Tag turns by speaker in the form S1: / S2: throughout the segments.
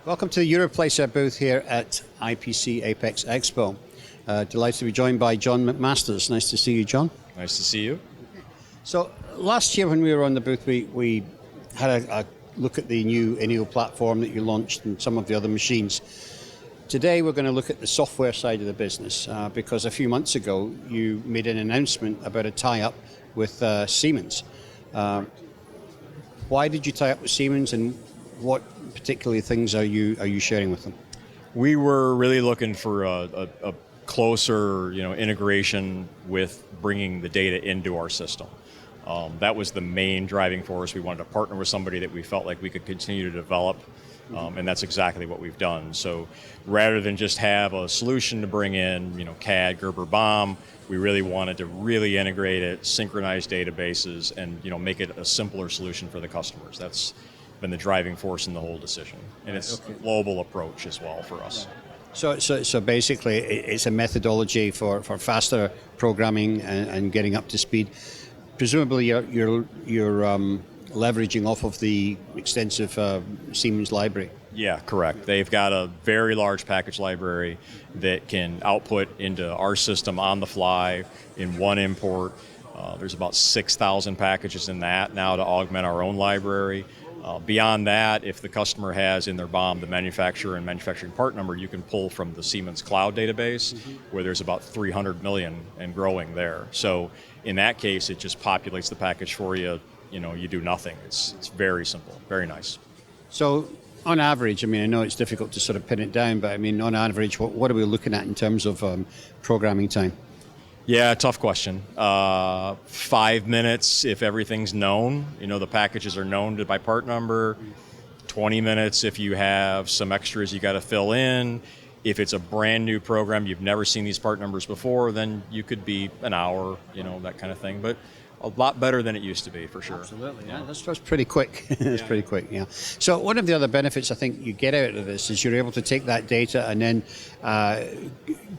S1: Welcome to the Europlacer booth here at IPC Apex Expo. Delighted to be joined by John McMasters. Nice to see you, John.
S2: Nice to see you.
S1: So last year when we were on the booth, we had a look at the new INEO platform that you launched and some of the other machines. Today we're going to look at the software side of the business because a few months ago you made an announcement about a tie-up with Siemens. Why did you tie up with Siemens, and what particularly things are you sharing with them?
S2: We were really looking for a closer, integration with bringing the data into our system. That was the main driving force. We wanted to partner with somebody that we felt like we could continue to develop, and that's exactly what we've done. So rather than just have a solution to bring in, CAD, Gerber, BOM, we really wanted to really integrate it, synchronize databases, and make it a simpler solution for the customers. That's been the driving force in the whole decision, and it's a global approach as well for us.
S1: So basically, it's a methodology for faster programming and getting up to speed. Presumably, you're leveraging off of the extensive Siemens library.
S2: Yeah, correct. They've got a very large package library that can output into our system on the fly in one import. There's about 6,000 packages in that now to augment our own library. Beyond that, if the customer has in their BOM the manufacturer and manufacturing part number, you can pull from the Siemens cloud database, where there's about 300 million and growing there. So in that case, it just populates the package for you. You do nothing. It's very simple, very nice.
S1: So on average, I know it's difficult to sort of pin it down, but on average, what are we looking at in terms of programming time?
S2: Yeah, tough question. 5 minutes if everything's known. The packages are known by part number. 20 minutes if you have some extras you got to fill in. If it's a brand new program, you've never seen these part numbers before, then you could be an hour, that kind of thing. But a lot better than it used to be, for sure.
S1: Absolutely, yeah. That's pretty quick. That's pretty quick, yeah. So one of the other benefits I think you get out of this is you're able to take that data and then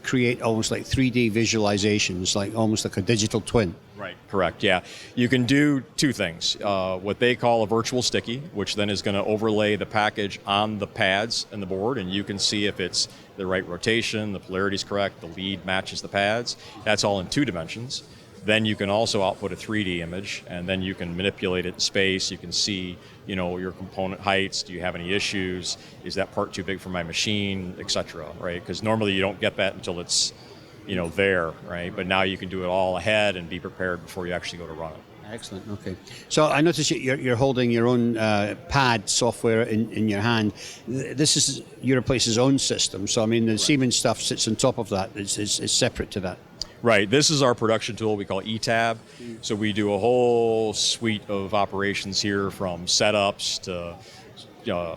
S1: create almost like 3D visualizations, almost like a digital twin.
S2: Right, correct, yeah. You can do two things. What they call a virtual sticky, which then is going to overlay the package on the pads and the board, and you can see if it's the right rotation, the polarity is correct, the lead matches the pads. That's all in 2 dimensions. Then you can also output a 3D image, and then you can manipulate it in space. You can see, your component heights. Do you have any issues? Is that part too big for my machine, etc. Right? Because normally you don't get that until it's, there, right? But now you can do it all ahead and be prepared before you actually go to run it.
S1: Excellent. Okay. So I noticed you're holding your own pad software in your hand. This is Europlacer's own system. So the Siemens stuff sits on top of that. It's separate to that.
S2: Right. This is our production tool we call ETAB. So we do a whole suite of operations here, from setups to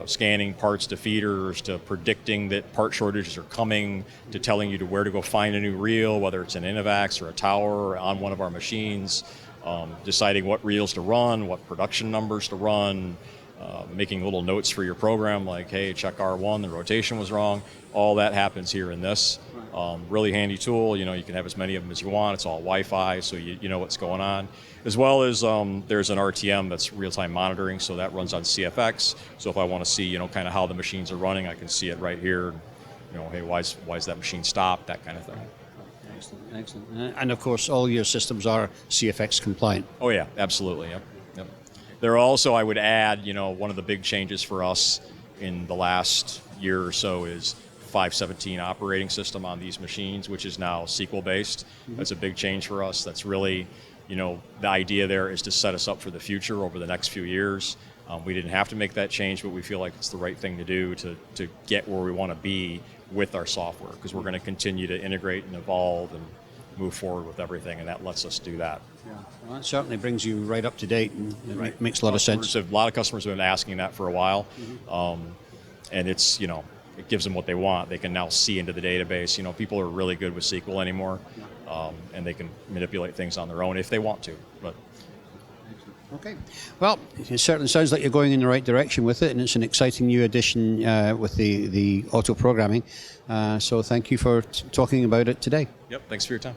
S2: scanning parts to feeders to predicting that part shortages are coming, to telling you where to go find a new reel, whether it's an Inovax or a tower or on one of our machines, deciding what reels to run, what production numbers to run, making little notes for your program like, hey, check R1, the rotation was wrong. All that happens here in this. Really handy tool. You can have as many of them as you want. It's all Wi-Fi, so you know what's going on. As well as there's an RTM that's real-time monitoring, so that runs on CFX. So if I want to see, kind of how the machines are running, I can see it right here. Hey, why's that machine stopped? That kind of thing.
S1: Excellent. And of course, all your systems are CFX compliant.
S2: Oh yeah, absolutely. Yep. There are also, I would add, one of the big changes for us in the last year or so is 517 operating system on these machines, which is now SQL based. That's a big change for us. That's really, the idea there is to set us up for the future over the next few years. We didn't have to make that change, but we feel like it's the right thing to do to get where we want to be with our software, because we're going to continue to integrate and evolve and move forward with everything, and that lets us do that.
S1: Yeah, well, that certainly brings you right up to date, and it makes a lot of sense.
S2: A lot of customers have been asking that for a while, and it's, it gives them what they want. They can now see into the database. People are really good with SQL anymore, and they can manipulate things on their own if they want to. But
S1: okay. Well, it certainly sounds like you're going in the right direction with it, and it's an exciting new addition with the auto programming. So thank you for talking about it today.
S2: Yep. Thanks for your time.